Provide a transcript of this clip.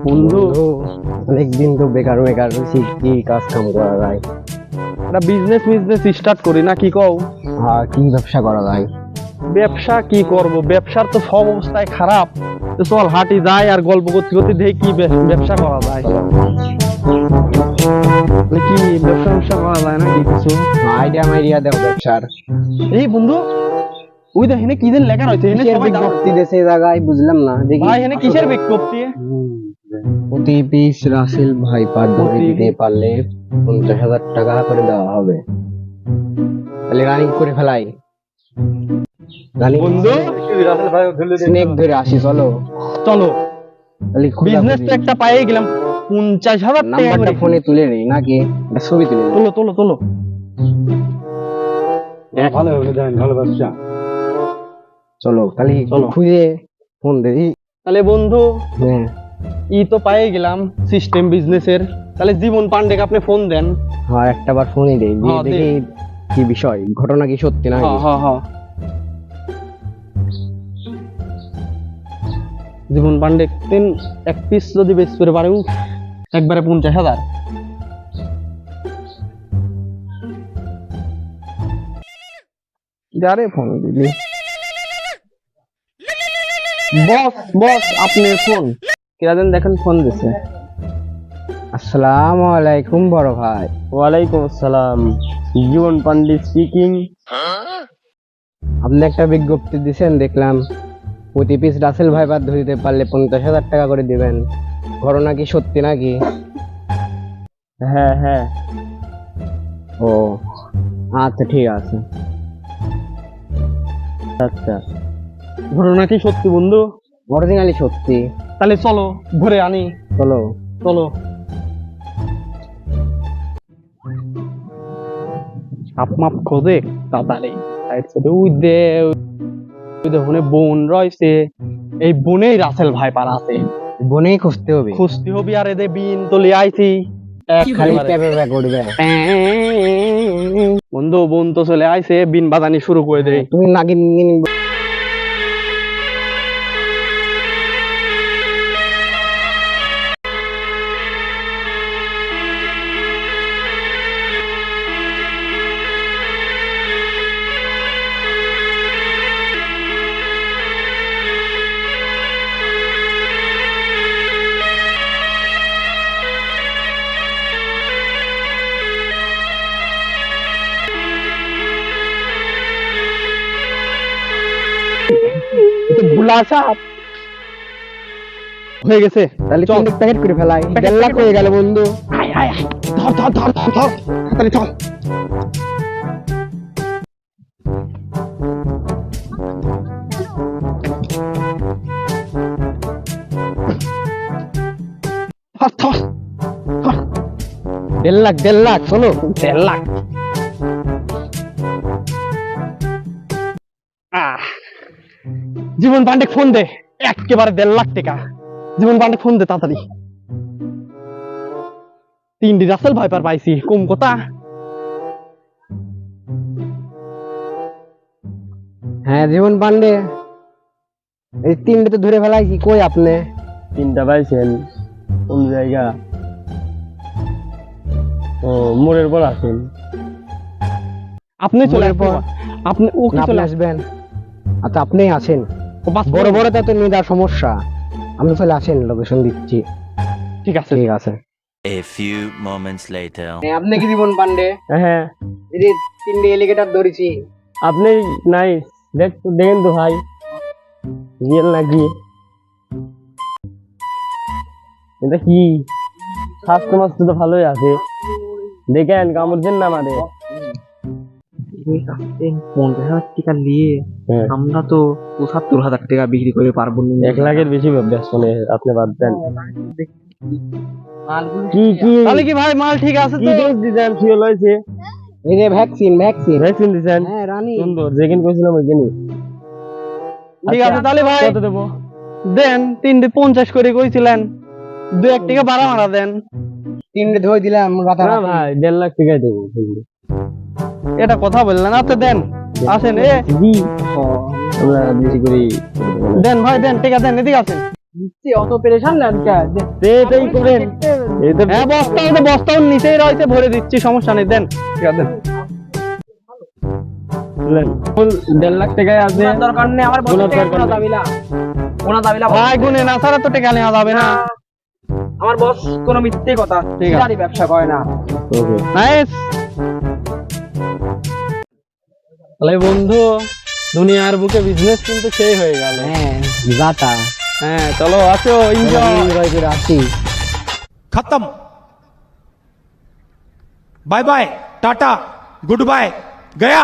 বন্ধু, অনেকদিন তো বেকার বেকার রয়েছি, কি কাজ কাম করা যায়? একটা বিজনেস স্টার্ট করি না, কি কও? হ্যাঁ, কি ব্যবসা করা যায়? ব্যবসা কি করব, ব্যবসার তো সব অবস্থায় খারাপ। তো চল হাঁটি যাই আর গল্প করতে করতে দেখি কি ব্যবসা করা যায়। তাহলে কি ব্যবসা করা যায় না কি কিছু? আইডিয়া দাও ব্যবসার। এই বন্ধু, ওই দেখ এখানে কি যেন লেখা রয়েছে, এখানে কিসের সবাই দাঁড়ায়। বিজ্ঞপ্তি দেশে জায়গায় বুঝলাম না, দেখি। ভাই এখানে কিসের বিজ্ঞপ্তি? প্রতি পিস রাসেল ভাই পার ধরে দিতে পারলে 50,000 টাকা করে দেওয়া হবে। তাহলে রানিং করে ফেলাই। বন্ধু, স্নেক ধরে আসি, চলো চলো তাহলে বিজনেস তো একটা পাইয়ে গেলাম। 50,000 টাকা নাম্বারটা করে। ফোনে তুলে নেই নাকি একটা ছবি তুলে নেই? তোলো তোলো তোলো। ভালো হবে, জানেন ভালো ব্যবসা। চলো তাহলে চলো। খুঁজে ফোন দিই। তাহলে বন্ধু, হ্যাঁ ই তো পাইয়ে গেলাম সিস্টেম বিজনেসের। তাহলে জীবন পান্ডেকে আপনি ফোন দেন। হ্যাঁ, একটা বার ফোনই দেই, দিয়ে হ্যাঁ, দে। দেখি কি বিষয়, ঘটনা কি সত্যি না? হ্যাঁ হ্যাঁ হ্যাঁ। জীবন পান্ডে এক পিস যদি বেশ করে পারেও একবারে 50,000। যারে ফোন দিলি? বস আপনার ফোন কিরাদিন দেখেন, ফোন দিছে। আসসালামু আলাইকুম বড় ভাই। ওয়ালাইকুম আসসালাম, জীবন পান্ডে স্পিকিং। আপনি একটা বিজ্ঞপ্তি দিছেন, দেখলাম প্রতি পিস রাসেল ভাই বাদ ধরিতে পারলে 50,000 টাকা করে দিবেন। ঘটনা কি সত্যি নাকি? হ্যাঁ হ্যাঁ। ও আচ্ছা, ঠিক আছে। আচ্ছা, ঘটনা কি সত্যি বন্ধু? অরিজিনালি সত্যি। তাহলে চলো ঘুরে আনি। চলো। চলো। মাপ খোঁজে তাড়াতাড়ি। ওই দে ওখানে বোন রয়েছে, এই বোনেই রাসেল ভাই পার আছে। বনেই খুঁজতে হবে। খুঁজতে হবে, আর এদের বিন তো লিয়ে আইছি। খালি প্যাপে করবে। বন্ধু, বোন তো চলে আইছে, বিন বাজানি শুরু করে দেয়। তুমি নাগিন ভুলা সাপ হয়ে গেছে। তাহলে চল। 3 প্যাকেট করে ফেলাই। প্যাকেট 1.5 লাখ হয়ে গেল বন্ধু। আয় আয় আয়, ধর ধর ধর ধর ধর, তাড়াতাড়ি চল। ধর ধর ধর। 1.5 লাখ চলো। 1.5 লাখ। জীবন পান্ডে ফোন দে, একেবারে 1.5 লাখ টাকা। জীবন পান্ডে ফোন দে তাড়াতাড়ি। 3টি রাসেল ভাইপার পাইছি, কম কথা। হ্যাঁ জীবন পান্ডে, এই 3টে তো ধরে ফেলাইছি। কই আপনি? 3টা পাইছেন? কোন জায়গা? ও, মোড়ের পর আছেন আপনি। চলে মোড়ের পর? আপনি ও কি না, আপনি চলে আসবেন? আচ্ছা, আপনি আছেন। বড় বড় বড় তো নিদার সমস্যা। আপনি চলে আসেন, লোকেশন দিচ্ছি। ঠিক আছে। ঠিক আছে। A few moments later. আপনি কি জীবন পান্ডে? হ্যাঁ, এই যে 3টে এলিগেটর ধরেছি। আপনি নাই দেখেন তো ভাই, রিয়েল নাকি? এটা কি? স্বাস্থ্য মাস্ত তো ভালোই আছে, দেখেন কামড় দেন না আমাদের। 50,000 টাকা নিয়ে আমরা তো 70,000 টাকা বিক্রি করে পারবো না। 1 লাখের বেশি ব্যস্ত নেই, আপনি বাদ দেন। কি কি তাহলে কি ভাই, মাল ঠিক আছে তো? ডিজাইন ফিল হয়েছে। এই যে ভ্যাকসিন ভ্যাকসিন দিছেন? হ্যাঁ রানী। সুন্দর, যেদিন কইছিলাম ওই দিনই। ঠিক আছে তাহলে ভাই, কত দেব? দেন 3টে 50 করে কইছিলেন, 2-1 টাকা বাড়া মারা দেন। 3টে ধরে দিলাম না রাতারাতি। ভাই, 1.5 লাখ টাকাই দেবো। এটা কথা বললেন, আপনি দেন। আসেন, আমরা বেশি করে দেন ভাই, দেন টাকা দেন, এদিকে আসেন। অত পেরেশান নেন এটাই করেন। হ্যাঁ বস্তাও নিচেই রয়েছে, ভরে দিচ্ছি, সমস্যা নেই, দেন। ঠিক আছে, দেন। ফুল 1.5 লাখ টাকায় আছে। দরকার নেই আমার বসের টাকা কোনো দাবি না, কোনো দাবি না। ভাই গুনে না ছাড়া তো টাকা নেওয়া যাবে না। আমার বস কোনো মিথ্যে কথা, ঠিক আছে। গাড়ি ব্যবসা করে না। নাইস। তাহলে বন্ধু, দুনিয়ার বুকে বিজনেস কিন্তু সেই হয়ে গেল। হ্যাঁ যাতা হ্যাঁ চলো, আসো, এনজয়। এনজয় করে আসি। खत्म bye bye tata goodbye गया।